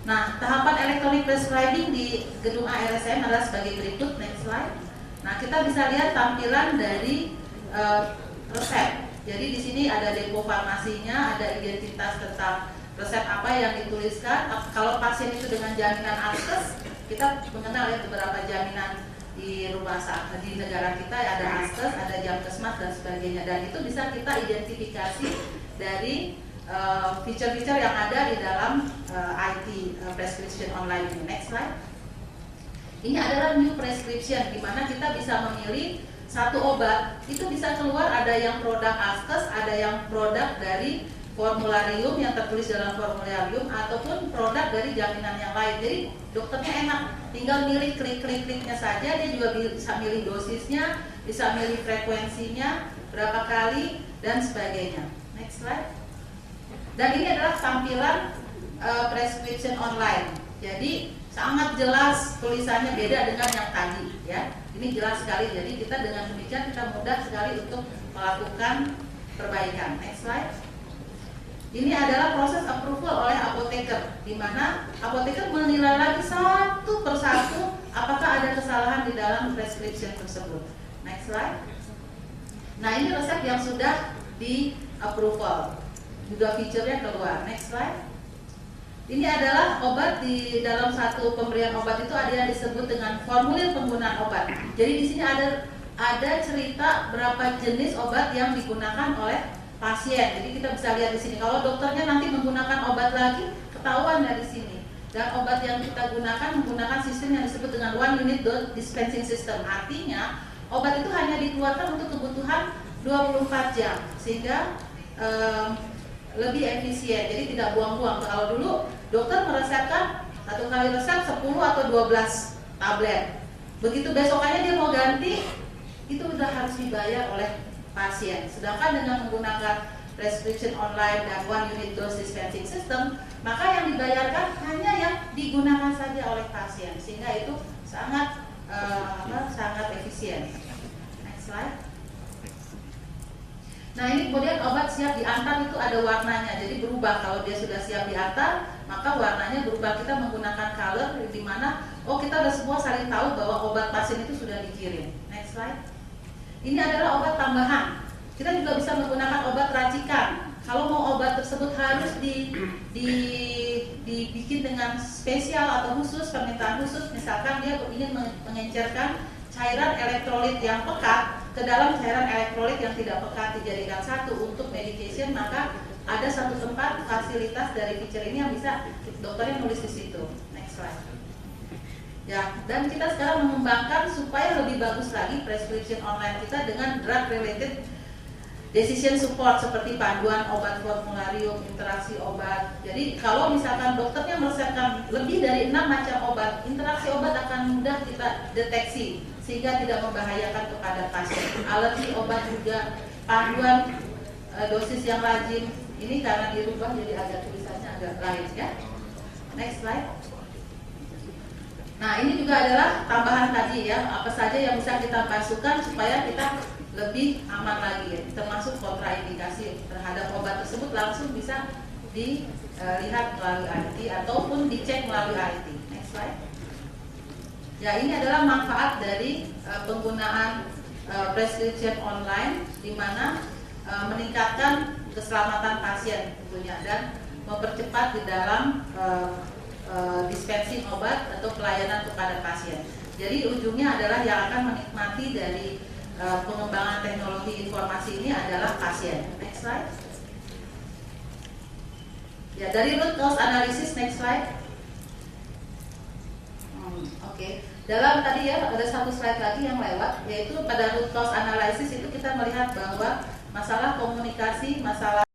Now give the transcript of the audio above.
Nah, tahapan electronic prescribing di gedung ARSM adalah sebagai berikut. Next slide. Nah, kita bisa lihat tampilan dari resep. Jadi di sini ada depo farmasinya, ada identitas tentang resep apa yang dituliskan. Kalau pasien itu dengan jaminan Askes, kita mengenal ya beberapa jaminan di rumah sakit di negara kita, ada Askes, ada Jamkesmas dan sebagainya. Dan itu bisa kita identifikasi dari feature-feature yang ada di dalam IT prescription online ini. Next slide. Ini adalah new prescription, di mana kita bisa memilih satu obat. Itu bisa keluar ada yang produk Askes, ada yang produk dari formularium yang tertulis dalam formularium, ataupun produk dari jaminan yang lain. Jadi dokternya enak, tinggal milih klik-kliknya saja. Dia juga bisa milih dosisnya, bisa milih frekuensinya, berapa kali dan sebagainya. Next slide. Dan ini adalah tampilan prescription online. Jadi sangat jelas tulisannya, beda dengan yang tadi ya. Ini jelas sekali. Jadi kita dengan demikian kita mudah sekali untuk melakukan perbaikan. Next slide. Ini adalah proses approval oleh apoteker, di mana apoteker menilai lagi satu persatu apakah ada kesalahan di dalam prescription tersebut. Next slide. Nah, ini resep yang sudah di approval, juga fiturnya keluar. Next slide. Ini adalah obat. Di dalam satu pemberian obat itu ada yang disebut dengan formulir penggunaan obat. Jadi di sini ada cerita berapa jenis obat yang digunakan oleh pasien. Jadi kita bisa lihat di sini. Kalau dokternya nanti menggunakan obat lagi, ketahuan dari sini. Dan obat yang kita gunakan menggunakan sistem yang disebut dengan one unit dose dispensing system. Artinya obat itu hanya dikeluarkan untuk kebutuhan 24 jam, sehingga lebih efisien, jadi tidak buang-buang. Kalau dulu dokter meresepkan satu kali resep 10 atau 12 tablet, begitu besokannya dia mau ganti, itu sudah harus dibayar oleh pasien. Sedangkan dengan menggunakan prescription online dan one unit dose dispensing system, maka yang dibayarkan hanya yang digunakan saja oleh pasien, sehingga itu sangat sangat efisien. Next slide. Nah, ini kemudian obat siap diantar itu ada warnanya, jadi berubah. Kalau dia sudah siap diantar, maka warnanya berubah. Kita menggunakan color di mana kita sudah semua saling tahu bahwa obat pasien itu sudah dikirim. Next slide. Ini adalah obat tambahan. Kita juga bisa menggunakan obat racikan. Kalau mau obat tersebut harus dibikin dengan spesial atau khusus, permintaan khusus. Misalkan dia ingin mengencerkan cairan elektrolit yang pekat ke dalam cairan elektrolit yang tidak pekat, dijadikan satu untuk medication, maka ada satu tempat fasilitas dari feature ini yang bisa dokternya nulis di situ. Next slide. Ya, dan kita sekarang mengembangkan supaya lebih bagus lagi prescription online kita dengan drug related decision support seperti panduan obat formularium, interaksi obat. Jadi kalau misalkan dokternya meresepkan lebih dari 6 macam obat, interaksi obat akan mudah kita deteksi sehingga tidak membahayakan kepada pasien. Alergi obat juga, panduan dosis yang lazim. Ini karena dirubah jadi agak tulisannya agak lain ya. Next slide. Nah, ini juga adalah tambahan tadi ya, apa saja yang bisa kita masukkan supaya kita lebih aman lagi ya, termasuk kontraindikasi terhadap obat tersebut langsung bisa dilihat melalui IT ataupun dicek melalui IT. Next slide. Ya, ini adalah manfaat dari penggunaan prescription online, di mana meningkatkan keselamatan pasien tentunya dan mempercepat di dalam dispensing obat atau pelayanan kepada pasien. Jadi ujungnya adalah yang akan menikmati dari pengembangan teknologi informasi ini adalah pasien. Next slide. Ya, dari root cause analysis, next slide. Oke. Dalam tadi ya ada satu slide lagi yang lewat, yaitu pada root cause analysis itu kita melihat bahwa masalah komunikasi, masalah